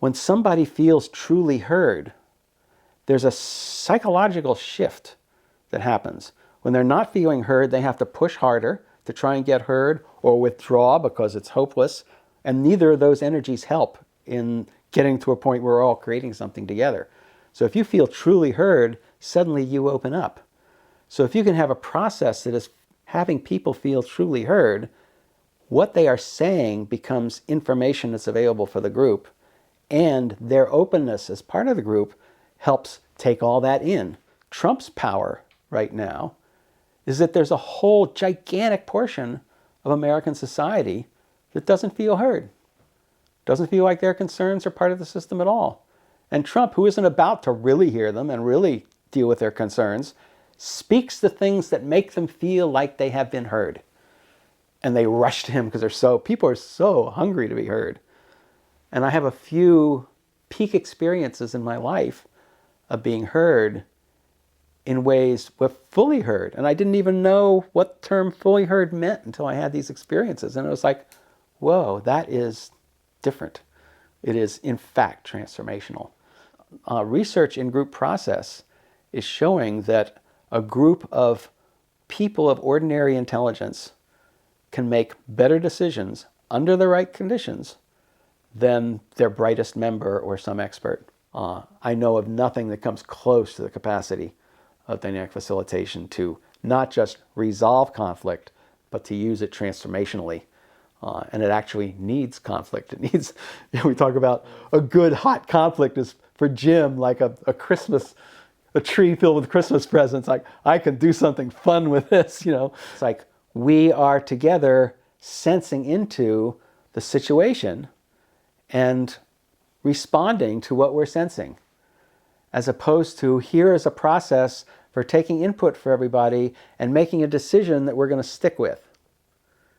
When somebody feels truly heard, there's a psychological shift that happens. When they're not feeling heard, they have to push harder to try and get heard or withdraw because it's hopeless. And neither of those energies help in getting to a point where we're all creating something together. So if you feel truly heard, suddenly you open up. So if you can have a process that is having people feel truly heard, what they are saying becomes information that's available for the group, and their openness as part of the group helps take all that in. Trump's power right now is that there's a whole gigantic portion of American society that doesn't feel heard, doesn't feel like their concerns are part of the system at all. And Trump, who isn't about to really hear them and really deal with their concerns, speaks the things that make them feel like they have been heard. And they rush to him because people are so hungry to be heard. And I have a few peak experiences in my life of being heard in ways we're fully heard. And I didn't even know what the term fully heard meant until I had these experiences. And it was like, whoa, that is different. It is, in fact, transformational. Research in group process is showing that a group of people of ordinary intelligence can make better decisions under the right conditions than their brightest member or some expert. I know of nothing that comes close to the capacity of dynamic facilitation to not just resolve conflict, but to use it transformationally. And it actually needs conflict. It needs, we talk about a good hot conflict is for Jim like a tree filled with Christmas presents. Like, I can do something fun with this, It's like we are together sensing into the situation and responding to what we're sensing, as opposed to here is a process for taking input for everybody and making a decision that we're going to stick with.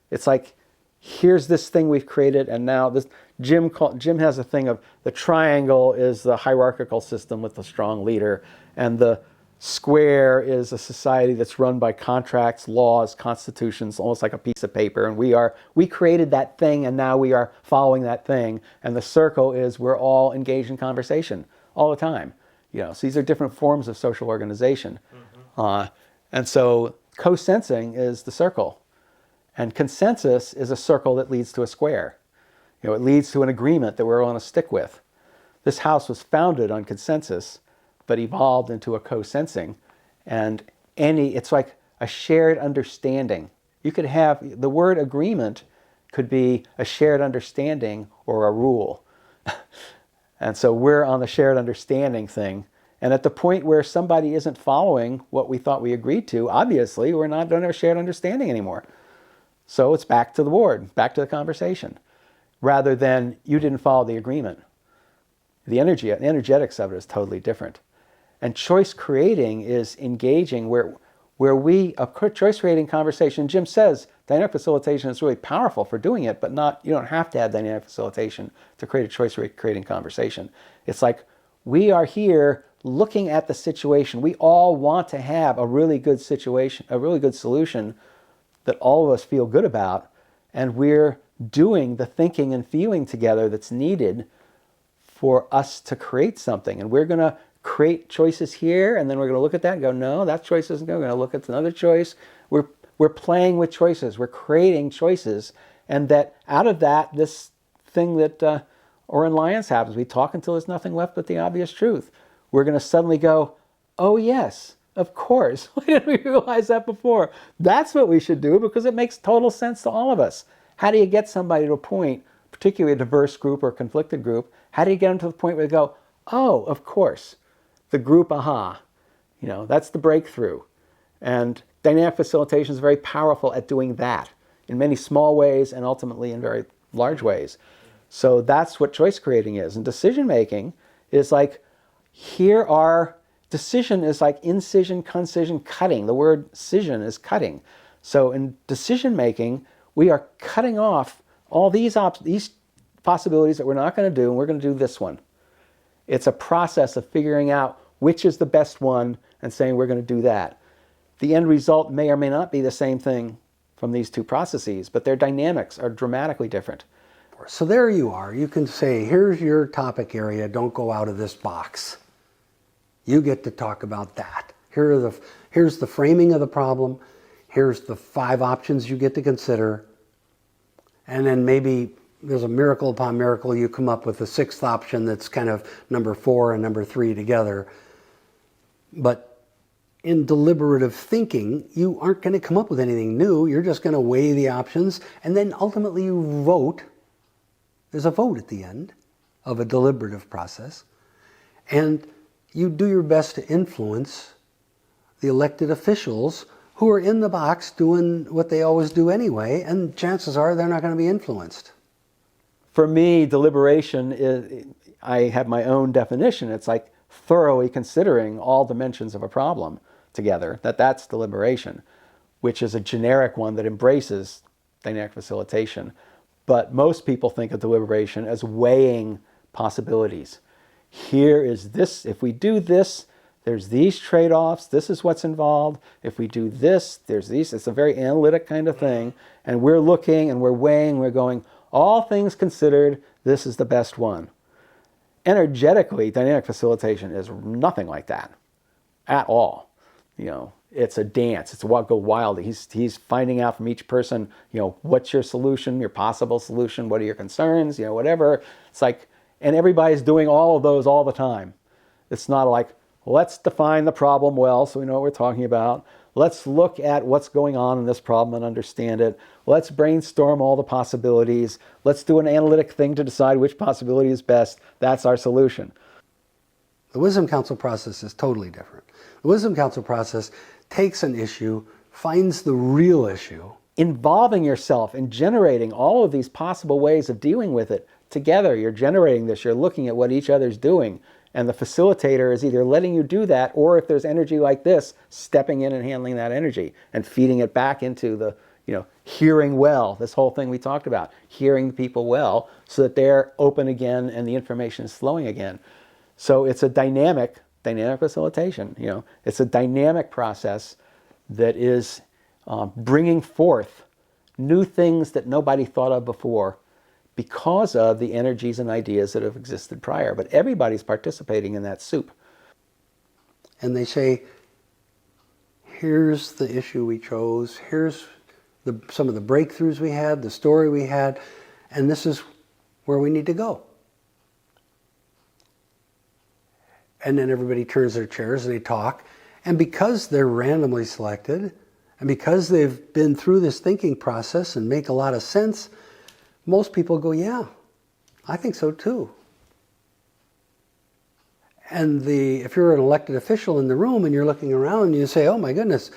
It's like, here's this thing we've created, and now this Jim has a thing of the triangle is the hierarchical system with the strong leader, and the square is a society that's run by contracts, laws, constitutions, almost like a piece of paper. And we created that thing, and now we are following that thing. And the circle is we're all engaged in conversation all the time. So these are different forms of social organization. Mm-hmm. And so co-sensing is the circle. And consensus is a circle that leads to a square. It leads to an agreement that we're going to stick with. This house was founded on consensus, but evolved into a co-sensing. And it's like a shared understanding. You could have, the word agreement could be a shared understanding or a rule. And so we're on the shared understanding thing. And at the point where somebody isn't following what we thought we agreed to, obviously don't have a shared understanding anymore. So it's back to the board, back to the conversation, rather than you didn't follow the agreement. The energetics of it is totally different. And choice creating is engaging where a choice creating conversation, Jim says dynamic facilitation is really powerful for doing it, but you don't have to have dynamic facilitation to create a choice creating conversation. It's like, we are here looking at the situation. We all want to have a really good situation, a really good solution that all of us feel good about, and we're doing the thinking and feeling together that's needed for us to create something. And we're going to create choices here, and then we're going to look at that and go, no, that choice isn't good. We're going to look at another choice. We're playing with choices. We're creating choices. And that out of that, this thing that Oren Lyons happens, we talk until there's nothing left but the obvious truth. We're going to suddenly go, oh yes, of course. Why didn't we realize that before? That's what we should do because it makes total sense to all of us. How do you get somebody to a point, particularly a diverse group or conflicted group, how do you get them to the point where they go, oh, of course, the group aha, that's the breakthrough. And dynamic facilitation is very powerful at doing that in many small ways and ultimately in very large ways. So that's what choice creating is. And decision making is like, decision is like incision, concision, cutting. The word scission is cutting. So in decision making, we are cutting off all these possibilities that we're not going to do, and we're going to do this one. It's a process of figuring out which is the best one and saying we're going to do that. The end result may or may not be the same thing from these two processes, but their dynamics are dramatically different. hour. So there you are. You can say, here's your topic area. Don't go out of this box. You get to talk about that. Here's the framing of the problem. Here's the 5 options you get to consider. And then maybe there's a miracle upon miracle, you come up with a 6th option that's kind of number 4 and number 3 together. But in deliberative thinking, you aren't going to come up with anything new. You're just going to weigh the options, and then ultimately you vote. There's a vote at the end of a deliberative process. And you do your best to influence the elected officials who are in the box doing what they always do anyway, and chances are they're not going to be influenced. For me, deliberation is, I have my own definition. It's like thoroughly considering all dimensions of a problem together. That's deliberation, which is a generic one that embraces dynamic facilitation. But most people think of deliberation as weighing possibilities. Here is this, if we do this, there's these trade-offs, this is what's involved. If we do this, there's these. It's a very analytic kind of thing. And we're looking and we're weighing, we're going, all things considered, this is the best one. Energetically, dynamic facilitation is nothing like that at all. It's a dance. It's a go wild. He's finding out from each person, what's your solution, your possible solution, what are your concerns, whatever. It's like, and everybody's doing all of those all the time. It's not like, let's define the problem well so we know what we're talking about. Let's look at what's going on in this problem and understand it. Let's brainstorm all the possibilities. Let's do an analytic thing to decide which possibility is best. That's our solution. The Wisdom Council process is totally different. The Wisdom Council process takes an issue, finds the real issue. Involving yourself in generating all of these possible ways of dealing with it together. You're generating this. You're looking at what each other's doing. And the facilitator is either letting you do that, or if there's energy like this, stepping in and handling that energy and feeding it back into the, hearing well, this whole thing we talked about, hearing people well so that they're open again and the information is flowing again. So it's a dynamic facilitation, it's a dynamic process that is bringing forth new things that nobody thought of before, because of the energies and ideas that have existed prior. But everybody's participating in that soup. And they say, here's the issue we chose, here's some of the breakthroughs we had, the story we had, and this is where we need to go. And then everybody turns their chairs and they talk. And because they're randomly selected, and because they've been through this thinking process and make a lot of sense, most people go, yeah, I think so too. And if you're an elected official in the room and you're looking around and you say, oh my goodness,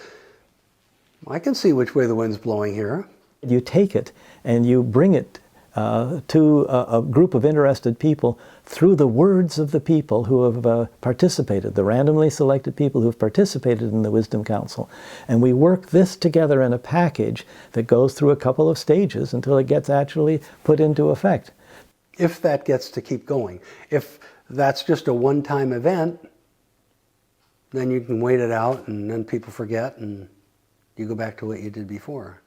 I can see which way the wind's blowing here. You take it and you bring it to a group of interested people through the words of the people who have participated, the randomly selected people who have participated in the Wisdom Council. And we work this together in a package that goes through a couple of stages until it gets actually put into effect. If that gets to keep going. If that's just a one-time event, then you can wait it out and then people forget and you go back to what you did before.